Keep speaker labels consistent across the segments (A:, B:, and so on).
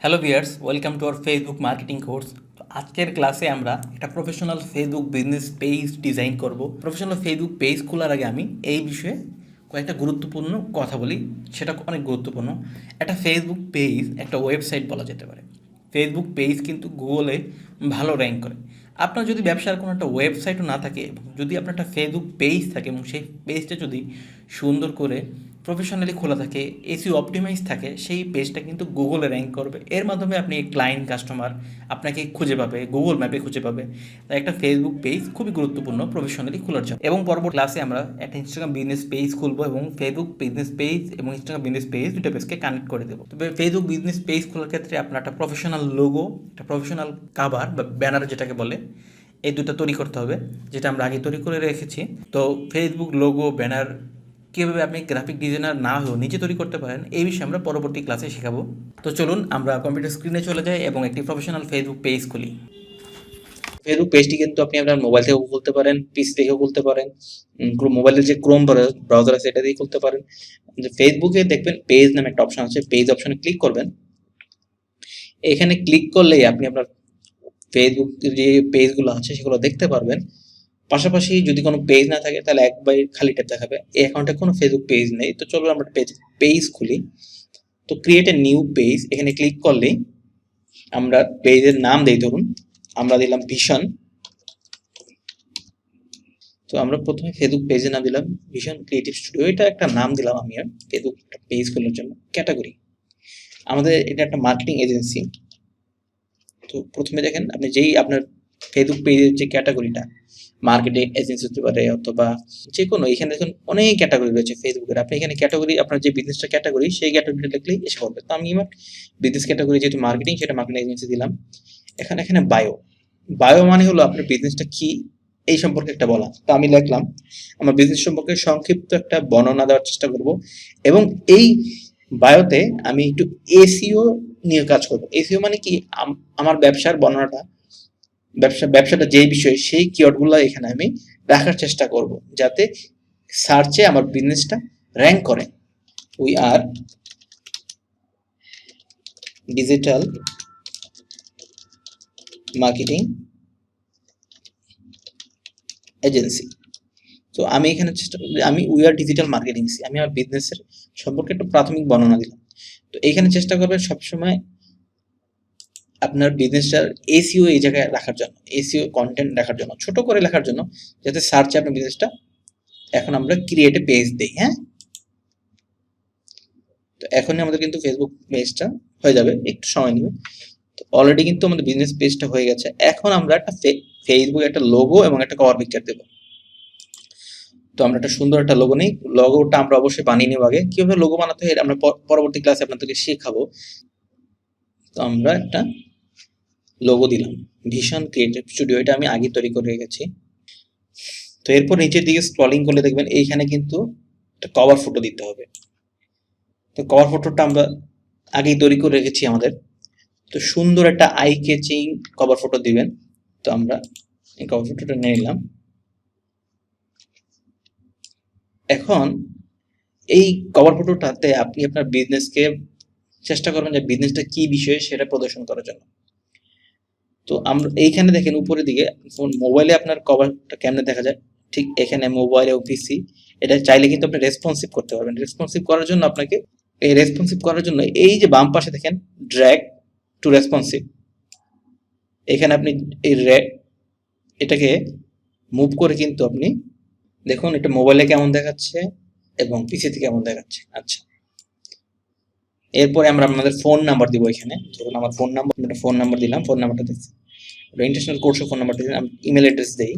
A: Hello viewers, welcome to our Facebook marketing course. তো আজকের ক্লাসে আমরা একটা professional Facebook business page design করব। প্রফেশনাল ফেসবুক পেজ খোলার আগে আমি এই বিষয়ে কয়েকটা গুরুত্বপূর্ণ কথা বলি, সেটা অনেক গুরুত্বপূর্ণ। একটা ফেসবুক পেজ একটা ওয়েবসাইট বলা যেতে পারে। ফেসবুক পেজ কিন্তু গুগলে ভালো র্যাঙ্ক করে। আপনার যদি ব্যবসার কোনো একটা ওয়েবসাইটও না থাকে এবং যদি আপনার একটা ফেসবুক পেজ থাকে এবং সেই পেজটা যদি সুন্দর করে প্রফেশনালি খোলা থাকে, এসইও অপটিমাইজ থাকে, সেই পেজটা কিন্তু গুগলে র্যাঙ্ক করবে। এর মাধ্যমে আপনি ক্লায়েন্ট কাস্টমার আপনাকে খুঁজে পাবে, গুগল ম্যাপে খুঁজে পাবে। তাই একটা ফেসবুক পেজ খুবই গুরুত্বপূর্ণ প্রফেশনালি খোলার জন্য। এবং পরবর্তী ক্লাসে আমরা একটা ইনস্টাগ্রাম বিজনেস পেজ খুলবো এবং ফেসবুক বিজনেস পেজ এবং ইনস্টাগ্রাম বিজনেস পেজ দুটো পেজকে কানেক্ট করে দেবো। তবে ফেসবুক বিজনেস পেজ খোলার ক্ষেত্রে আপনার একটা প্রফেশনাল লোগো, একটা প্রফেশনাল কাভার বা ব্যানার যেটাকে বলে, এই দুটো তৈরি করতে হবে, যেটা আমরা আগে তৈরি করে রেখেছি। তো ফেসবুক লোগো, ব্যানার কীভাবে আপনি গ্রাফিক ডিজাইনার না হয়েও নিজে তৈরি করতে পারেন, এই বিষয়ে আমরা পরবর্তী ক্লাসে শেখাবো। তো চলুন আমরা কম্পিউটার স্ক্রিনে চলে যাই এবং একটি প্রফেশনাল ফেসবুক পেজ খুলি। ফেসবুক পেজটি কিন্তু আপনি আপনার মোবাইল থেকেও খুলতে পারেন, পিসি থেকেও খুলতে পারেন, মোবাইলের যে ক্রোম ব্রাউজার আছে এটা দিয়ে খুলতে পারেন। ফেসবুকে দেখবেন পেজ নামে একটা অপশন আছে, পেজ অপশনে ক্লিক করবেন। এখানে ক্লিক করলেই আপনি আপনার ফেসবুক যে পেজগুলো আছে সেগুলো দেখতে পারবেন। পাশাপাশি যদি কোনো পেজ না থাকে তাহলে একবার খালি ট্যাব দেখাবে, এই অ্যাকাউন্টে কোনো ফেসবুক পেজ নেই। তো চলো আমরা পেজ খুলি। তো ক্রিয়েট এ নিউ পেজ, এখানে ক্লিক করলেই আমরা পেজের নাম দেই, ধরুন আমরা দিলাম ভিশন। তো আমরা প্রথমে ফেসবুক পেজের নাম দিলাম ভিশন ক্রিয়েটিভ স্টুডিও, এটা একটা নাম দিলাম আমি। আর ফেসবুক পেজ খোলার জন্য ক্যাটাগরি, আমাদের এটা একটা মার্কেটিং এজেন্সি। তো প্রথমে দেখেন আপনি যেই আপনার ফেসবুক পেজের যে ক্যাটাগরিটা, মার্কেটিং এজেন্সি হতে পারে অথবা যে কোনো, এখানে দেখুন অনেক ক্যাটাগরি রয়েছে ফেসবুকের। আপনি এখানে ক্যাটাগরি, আপনার যে বিজনেসটা ক্যাটাগরি সেই ক্যাটাগরিটা লিখলেই এসে পড়বে। তো আমি আমার বিজনেস ক্যাটাগরি যেহেতু মার্কেটিং, সেটা মার্কেটিং এজেন্সি দিলাম। এখানে বায়ো মানে হলো আপনার বিজনেসটা কি এই সম্পর্কে একটা বলা। তো আমি লিখলাম আমার বিজনেস সম্পর্কে সংক্ষিপ্ত একটা বর্ণনা দেওয়ার চেষ্টা করব, এবং এই বায়োতে আমি একটু এসইও নিয়ে কাজ করব। এসইও মানে কি, আমার ব্যবসার বর্ণনাটা, ব্যবসাটা যেই বিষয় সেই কিওয়ার্ডগুলো এখানে আমি রাখার চেষ্টা করব, যাতে সার্চে আমার বিজনেসটা র্যাঙ্ক করে। We are digital marketing agency. তো আমি এখানে আমি উই আর ডিজিটাল মার্কেটিং, আমি আমার বিজনেসের সম্পর্কে একটা প্রাথমিক বর্ণনা দিলাম। তো এখানে চেষ্টা করবেন সবসময় আপনার বিজনেসটার এসইও এই জায়গায় রাখার জন্য, এসইও কন্টেন্ট রাখার জন্য, ছোট করে লেখার জন্য, যাতে সার্চে আপনার বিজনেসটা। এখন আমরা ক্রিয়েট এ পেজ দেই। হ্যাঁ, তো এখনই আমাদের কিন্তু ফেসবুক পেজটা হয়ে যাবে, একটু সময় নেবে। তো অলরেডি কিন্তু আমাদের বিজনেস পেজটা হয়ে গেছে। এখন আমরা একটা ফেসবুক একটা লোগো এবং একটা কভার পিকচার দেবো। তো আমরা একটা সুন্দর একটা লোগো নেই, লোগোটা আমরা অবশ্যই বানিয়ে নেব। আগে কিভাবে লোগো বানাতে হয় আমরা পরবর্তী ক্লাসে আপনাদেরকে শেখাবো। তো আমরা একটা লোগো দিলাম ভিশন ক্রিয়েটিভ স্টুডিও, এটা আমি আগে তৈরি করে রেখেছি। তো এরপর নিচের দিকে স্ক্রলিং করলে দেখবেন এইখানে কিন্তু একটা কভার ফটো দিতে হবে। তো কভার ফটোটা আমরা আগেই তৈরি করে রেখেছি আমাদের। তো সুন্দর একটা আই ক্যাচিং কভার ফটো দিবেন। তো আমরা এই কভার ফটোটা নিয়ে নিলাম। এখন এই কভার ফটোটাতে আপনি আপনার বিজনেসকে চেষ্টা করবেন যে বিজনেসটা কি বিষয়ে সেটা প্রদর্শন করার জন্য। তো আমরা এইখানে দেখেন উপরের দিকে মোবাইলে আপনার কভারটা কেমনে দেখা যায়, ঠিক এখানে মোবাইলে ও পিসি, এটা চাইলে কিন্তু আপনি রেসপন্সিভ করতে পারবেন। রেসপন্সিভ করার জন্য আপনাকে এই যে বাম পাশে দেখেন ড্র্যাগ টু রেসপন্সিভ, এখানে আপনি এই এটাকে মুভ করে কিন্তু আপনি দেখুন এটা মোবাইলে কেমন দেখাচ্ছে এবং পিসিতে কেমন দেখাচ্ছে। আচ্ছা, এরপরে আমরা আমাদের ফোন নাম্বার দিব। এখানে ধরুন আমার ফোন নাম্বার দিলাম, ফোন নাম্বারটা দেখছি ইন্টারন্যাশনাল কোর্সের ফোন নাম্বারটা দিলাম। ইমেল অ্যাড্রেস দেই,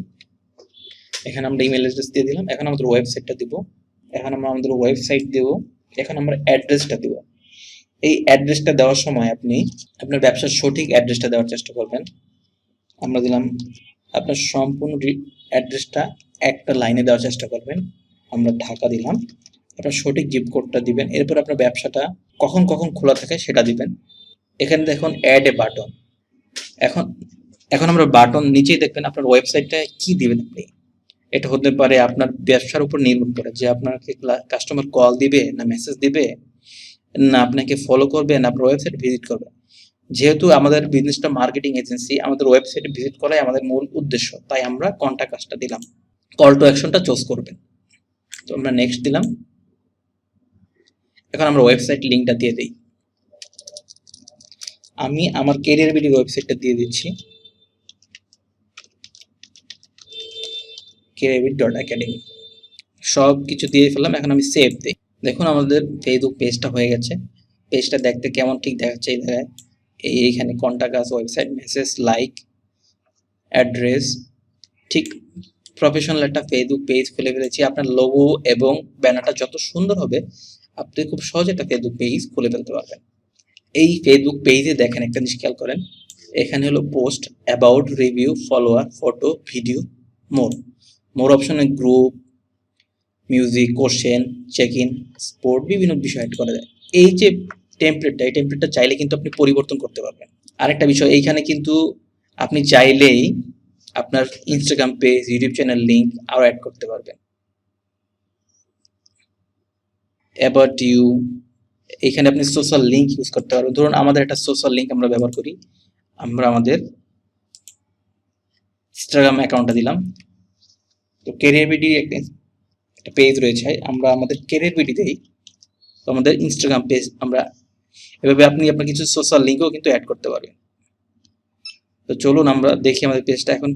A: এখানে আমরা ইমেল অ্যাড্রেস দিয়ে দিলাম। এখন আমাদের ওয়েবসাইটটা দিব, এখন আমরা আমাদের ওয়েবসাইট দেব। এখন আমরা অ্যাড্রেসটা দিব। এই অ্যাড্রেসটা দেওয়ার সময় আপনি আপনার ব্যবসার সঠিক অ্যাড্রেসটা দেওয়ার চেষ্টা করবেন। আমরা দিলাম আপনার সম্পূর্ণ অ্যাড্রেসটা একটা লাইনে দেওয়ার চেষ্টা করবেন। আমরা ঢাকা দিলাম, আপনার সঠিক জিপ কোডটা দিবেন। এরপর আপনার ব্যবসাটা কখন কখন খোলা থাকে সেটা দিবেন। এখানে দেখুন অ্যাড এ বাটন। এখন আমরা বাটন নিচেই দেখবেন আপনার ওয়েবসাইটটা কি দিবেন আপনি। এটা হতে পারে আপনার ব্যবসার উপর নির্ভর করে যে আপনাকে কাস্টমার কল দিবে না মেসেজ দিবে না আপনাকে ফলো করবে না আপনার ওয়েবসাইট ভিজিট করবে। যেহেতু আমাদের বিজনেসটা মার্কেটিং এজেন্সি, আমাদের ওয়েবসাইটে ভিজিট করাই আমাদের মূল উদ্দেশ্য, তাই আমরা কন্টাক্ট আসটা দিলাম। কল টু অ্যাকশনটা চুজ করবেন। তো আমরা নেক্সট দিলাম। এখন আমরা ওয়েবসাইট লিঙ্কটা দিয়ে দিই। আমি আমার কেরিয়ার বিডি ওয়েবসাইটটা দিয়ে দিচ্ছি, careerbit.academy। সব কিছু দিয়ে ফেললাম, এখন আমি সেভ দিই। দেখুন আমাদের ফেসবুক পেজটা হয়ে গেছে। পেজটা দেখতে কেমন ঠিক দেখাচ্ছে, এই জায়গায় এইখানে কন্টাক্ট আস, ওয়েবসাইট, মেসেজ, লাইক, অ্যাড্রেস, ঠিক প্রফেশনাল একটা ফেসবুক পেজ খুলে ফেলেছি। আপনার লোগো এবং ব্যানারটা যত সুন্দর হবে, আপনি খুব সহজে একটা ফেসবুক পেজ খুলে ফেলতে পারবেন। এই ফেসবুক পেজে দেখেন একটা জিনিস খেয়াল করেন, এখানে হলো post, about, review, follower, photo, video, more. More অপশনে group, music, question, check in, sport, বিভিন্ন বিষয় অ্যাড করা যায়। এই যে টেমপ্লেটটা, এই টেমপ্লেটটা চাইলে কিন্তু আপনি পরিবর্তন করতে পারবেন। আরেকটা বিষয়, এইখানে কিন্তু আপনি চাইলেই আপনার Instagram page, YouTube channel link আরও অ্যাড করতে পারবেন। অ্যাবাউট ইউ, এখানে আপনি সোশ্যাল লিঙ্ক ইউজ করতে পারবেন। ধরুন আমাদের একটা সোশ্যাল লিঙ্ক আমরা ব্যবহার করি, আমরা আমাদের ইনস্টাগ্রাম অ্যাকাউন্টটা দিলাম। তো কেরিয়ার বিডি একটা পেজ রয়েছে, আমরা আমাদের কেরিয়ার বিডি দেই। তো আমাদের ইনস্টাগ্রাম পেজ আমরা এভাবে আপনি আপনার কিছু সোশ্যাল লিঙ্কও কিন্তু অ্যাড করতে পারবেন। তো চলুন আমরা দেখি আমাদের পেজটা এখন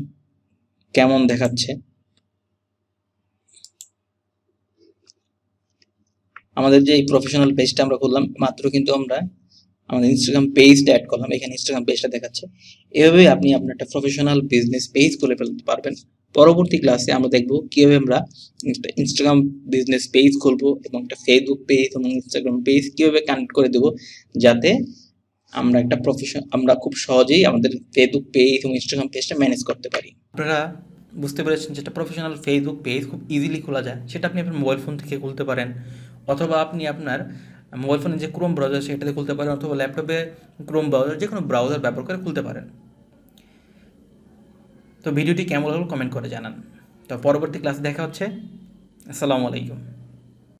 A: কেমন দেখাচ্ছে। আমাদের যে এই প্রফেশনাল পেজটা আমরা করলাম মাত্র, কিন্তু আমরা আমাদের ইনস্টাগ্রাম পেজটা অ্যাড করলাম, এখানে ইনস্টাগ্রাম পেজটা দেখাচ্ছে। এভাবে আপনি আপনার একটা প্রফেশনাল বিজনেস পেজ খুলে ফেলতে পারবেন। পরবর্তী ক্লাসে আমরা দেখব কীভাবে আমরা একটা ইনস্টাগ্রাম বিজনেস পেজ খুলবো এবং একটা ফেসবুক পেজ এবং ইনস্টাগ্রাম পেজ কীভাবে কানেক্ট করে দেবো, যাতে আমরা একটা আমরা খুব সহজেই আমাদের ফেসবুক পেজ এবং ইনস্টাগ্রাম পেজটা ম্যানেজ করতে পারি। আপনারা বুঝতে পেরেছেন যেটা প্রফেশনাল ফেসবুক পেজ খুব ইজিলি খোলা যায়, সেটা আপনি আপনার মোবাইল ফোন থেকে খুলতে পারেন, অথবা আপনি আপনার মোবাইল ফোনে যে ক্রোম ব্রাউজার সেটাতে খুলতে পারেন, অথবা ল্যাপটপে ক্রোম ব্রাউজার, যে কোনো ব্রাউজার ব্যবহার করে খুলতে পারেন। তো ভিডিওটি কেমন লাগলো কমেন্ট করে জানান। তো পরবর্তী ক্লাসে দেখা হচ্ছে। আসসালামু আলাইকুম।